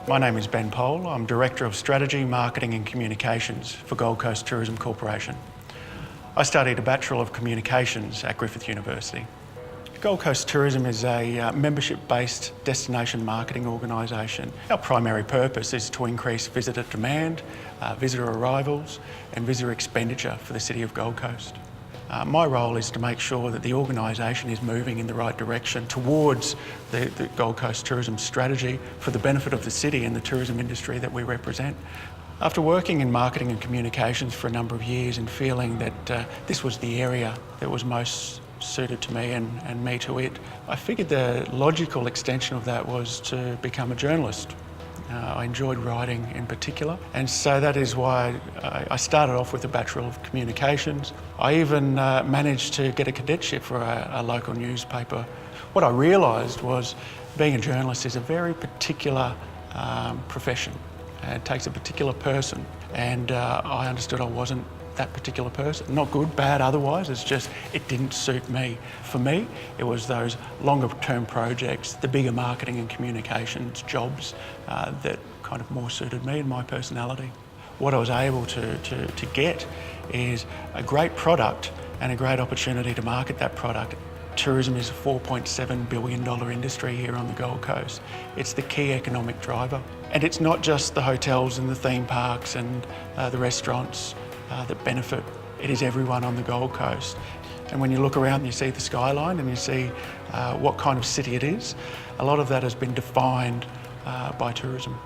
My name is Ben Pole. I'm Director of Strategy, Marketing and Communications for Gold Coast Tourism Corporation. I studied a Bachelor of Communications at Griffith University. Gold Coast Tourism is a membership-based destination marketing organisation. Our primary purpose is to increase visitor demand, visitor arrivals and visitor expenditure for the City of Gold Coast. My role is to make sure that the organisation is moving in the right direction towards the Gold Coast tourism strategy for the benefit of the city and the tourism industry that we represent. After working in marketing and communications for a number of years and feeling that this was the area that was most suited to me and me to it, I figured the logical extension of that was to become a journalist. I enjoyed writing in particular, and so that is why I started off with a Bachelor of Communications. I even managed to get a cadetship for a local newspaper. What I realised was being a journalist is a very particular profession. It takes a particular person, and I understood I wasn't that particular person. Not good, bad, otherwise, it's just it didn't suit me. For me, it was those longer term projects, the bigger marketing and communications jobs that kind of more suited me and my personality. What I was able to get is a great product and a great opportunity to market that product. Tourism is a $4.7 billion industry here on the Gold Coast. It's the key economic driver. And it's not just the hotels and the theme parks and the restaurants that benefit. It is everyone on the Gold Coast. And when you look around, you see the skyline and you see what kind of city it is. A lot of that has been defined by tourism.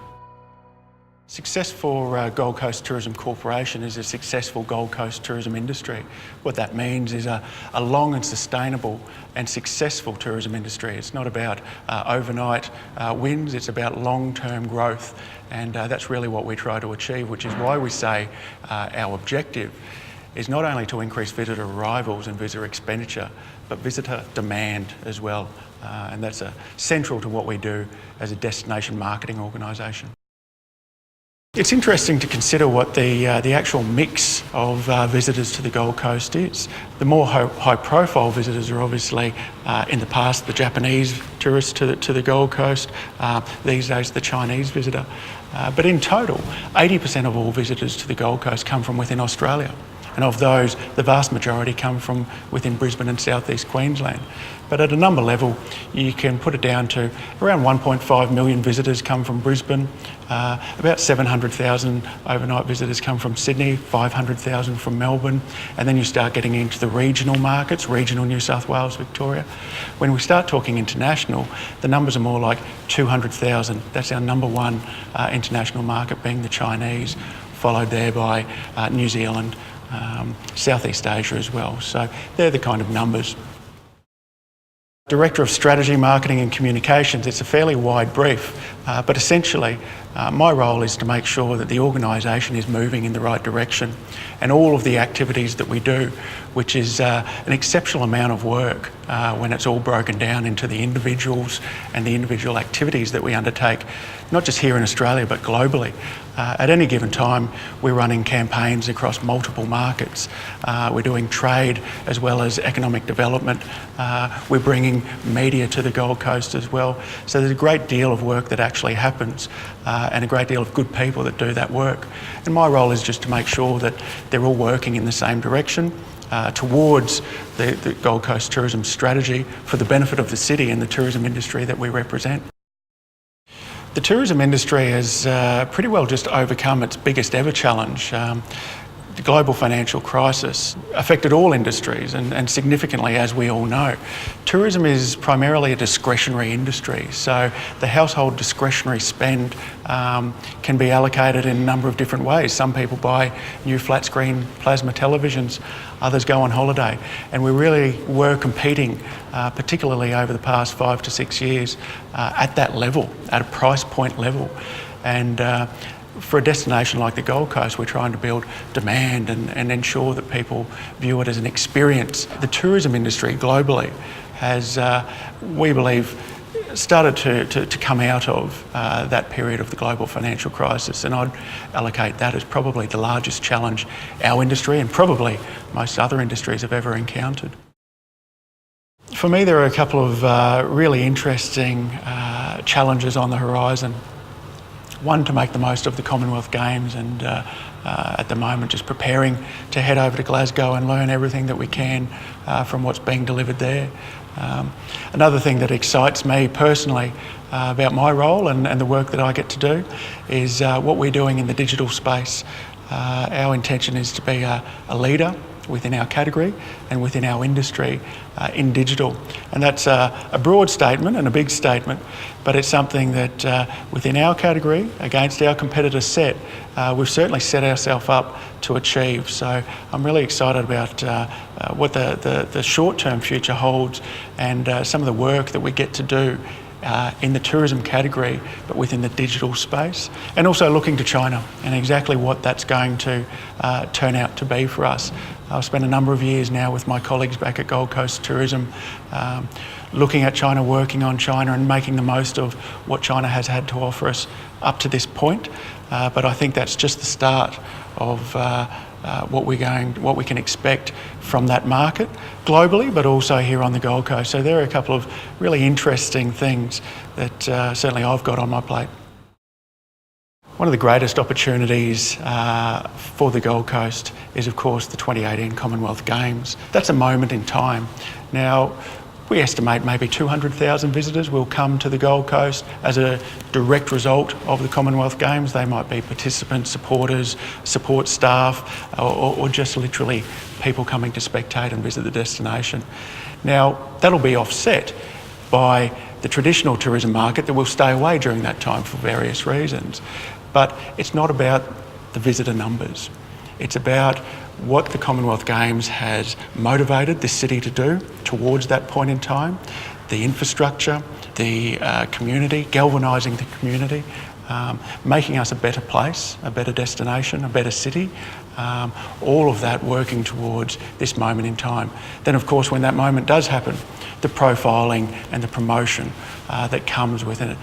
Success for Gold Coast Tourism Corporation is a successful Gold Coast tourism industry. What that means is a long and sustainable and successful tourism industry. It's not about overnight wins, it's about long-term growth, and that's really what we try to achieve, which is why we say our objective is not only to increase visitor arrivals and visitor expenditure, but visitor demand as well. And that's central to what we do as a destination marketing organisation. It's interesting to consider what the actual mix of visitors to the Gold Coast is. The more high-profile visitors are obviously, in the past, the Japanese tourists to the Gold Coast, these days the Chinese visitor. But in total, 80% of all visitors to the Gold Coast come from within Australia. And of those, the vast majority come from within Brisbane and southeast Queensland. But at a number level, you can put it down to around 1.5 million visitors come from Brisbane, about 700,000 overnight visitors come from Sydney, 500,000 from Melbourne, and then you start getting into the regional markets, regional New South Wales, Victoria. When we start talking international, the numbers are more like 200,000. That's our number one international market, being the Chinese, followed there by New Zealand, Southeast Asia as well. So they're the kind of numbers. Director of Strategy, Marketing and Communications, it's a fairly wide brief, but essentially my role is to make sure that the organisation is moving in the right direction, and all of the activities that we do, which is an exceptional amount of work when it's all broken down into the individuals and the individual activities that we undertake, not just here in Australia but globally. At any given time, we're running campaigns across multiple markets. We're doing trade as well as economic development. We're bringing media to the Gold Coast as well. So there's a great deal of work that actually happens and a great deal of good people that do that work. And my role is just to make sure that they're all working in the same direction towards the Gold Coast tourism strategy for the benefit of the city and the tourism industry that we represent. The tourism industry has pretty well just overcome its biggest ever challenge. The global financial crisis affected all industries and significantly, as we all know. Tourism is primarily a discretionary industry, so the household discretionary spend can be allocated in a number of different ways. Some people buy new flat screen plasma televisions, others go on holiday, and we really were competing, particularly over the past 5 to 6 years, at that level, at a price point level. And for a destination like the Gold Coast, we're trying to build demand and ensure that people view it as an experience. The tourism industry globally has, we believe, started to come out of that period of the global financial crisis, and I'd allocate that as probably the largest challenge our industry and probably most other industries have ever encountered. For me, there are a couple of really interesting challenges on the horizon. One, to make the most of the Commonwealth Games, and at the moment just preparing to head over to Glasgow and learn everything that we can from what's being delivered there. Another thing that excites me personally about my role and the work that I get to do is what we're doing in the digital space. Our intention is to be a leader within our category and within our industry in digital. And that's a broad statement and a big statement, but it's something that within our category, against our competitor set, we've certainly set ourselves up to achieve. So I'm really excited about what the short-term future holds, and some of the work that we get to do in the tourism category, but within the digital space, and also looking to China and exactly what that's going to turn out to be for us. I've spent a number of years now with my colleagues back at Gold Coast Tourism, looking at China, working on China and making the most of what China has had to offer us up to this point. But I think that's just the start of what we can expect from that market globally, but also here on the Gold Coast. So there are a couple of really interesting things that certainly I've got on my plate. One of the greatest opportunities for the Gold Coast is, of course, the 2018 Commonwealth Games. That's a moment in time. Now, we estimate maybe 200,000 visitors will come to the Gold Coast as a direct result of the Commonwealth Games. They might be participants, supporters, support staff, or just literally people coming to spectate and visit the destination. Now, that'll be offset by the traditional tourism market that will stay away during that time for various reasons. But it's not about the visitor numbers. It's about what the Commonwealth Games has motivated this city to do towards that point in time, the infrastructure, the community, galvanising the community, making us a better place, a better destination, a better city, all of that working towards this moment in time. Then, of course, when that moment does happen, the profiling and the promotion that comes with it.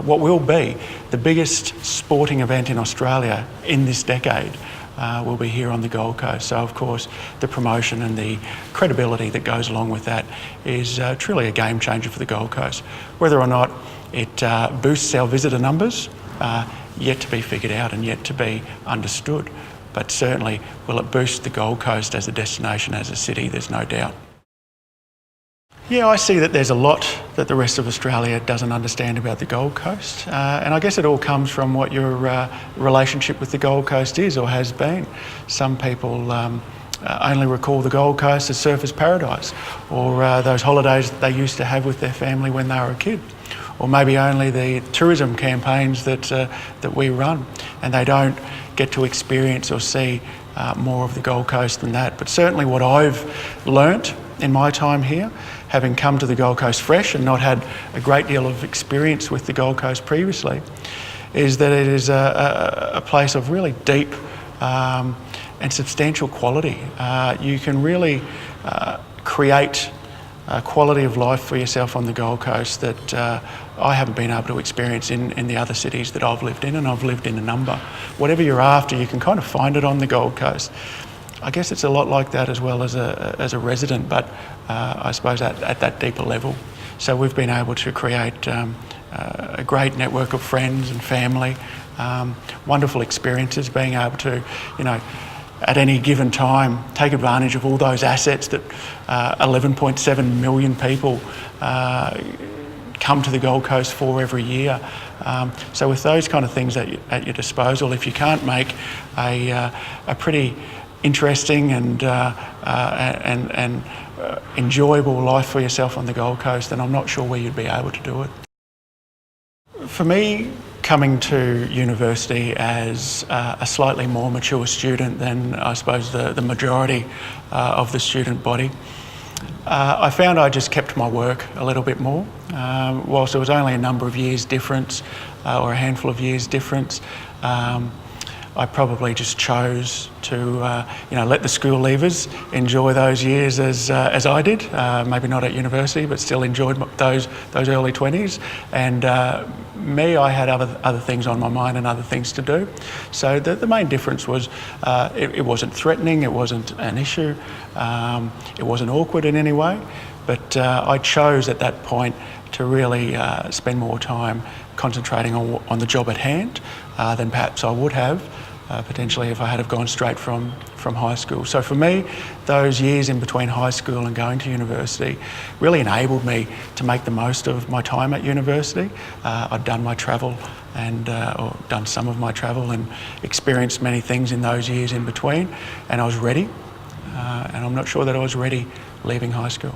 What will be the biggest sporting event in Australia in this decade will be here on the Gold Coast. So, of course, the promotion and the credibility that goes along with that is truly a game changer for the Gold Coast. Whether or not it boosts our visitor numbers, yet to be figured out and yet to be understood. But certainly, will it boost the Gold Coast as a destination, as a city? There's no doubt. Yeah, I see that there's a lot that the rest of Australia doesn't understand about the Gold Coast, and I guess it all comes from what your relationship with the Gold Coast is or has been. Some people only recall the Gold Coast as surfers' paradise, or those holidays that they used to have with their family when they were a kid, or maybe only the tourism campaigns that we run, and they don't get to experience or see more of the Gold Coast than that. But certainly what I've learnt in my time here, having come to the Gold Coast fresh and not had a great deal of experience with the Gold Coast previously, is that it is a place of really deep and substantial quality. You can really create a quality of life for yourself on the Gold Coast that I haven't been able to experience in the other cities that I've lived in, and I've lived in a number. Whatever you're after, you can kind of find it on the Gold Coast. I guess it's a lot like that as well as a resident, but I suppose at that deeper level. So we've been able to create a great network of friends and family, wonderful experiences, being able to, at any given time, take advantage of all those assets that 11.7 million people come to the Gold Coast for every year. So with those kind of things at your disposal, if you can't make a pretty interesting and enjoyable life for yourself on the Gold Coast, then I'm not sure where you'd be able to do it. For me, coming to university as a slightly more mature student than I suppose the majority of the student body, I found I just kept my work a little bit more. Whilst it was only a number of years difference or a handful of years difference, I probably just chose to let the school leavers enjoy those years as I did. Maybe not at university, but still enjoyed those early 20s. And I had other things on my mind and other things to do. So the main difference was it wasn't threatening, it wasn't an issue, it wasn't awkward in any way. But I chose at that point to really spend more time concentrating on the job at hand than perhaps I would have potentially if I had have gone straight from high school. So for me, those years in between high school and going to university really enabled me to make the most of my time at university. I'd done my travel or done some of my travel and experienced many things in those years in between, and I was ready. And I'm not sure that I was ready leaving high school.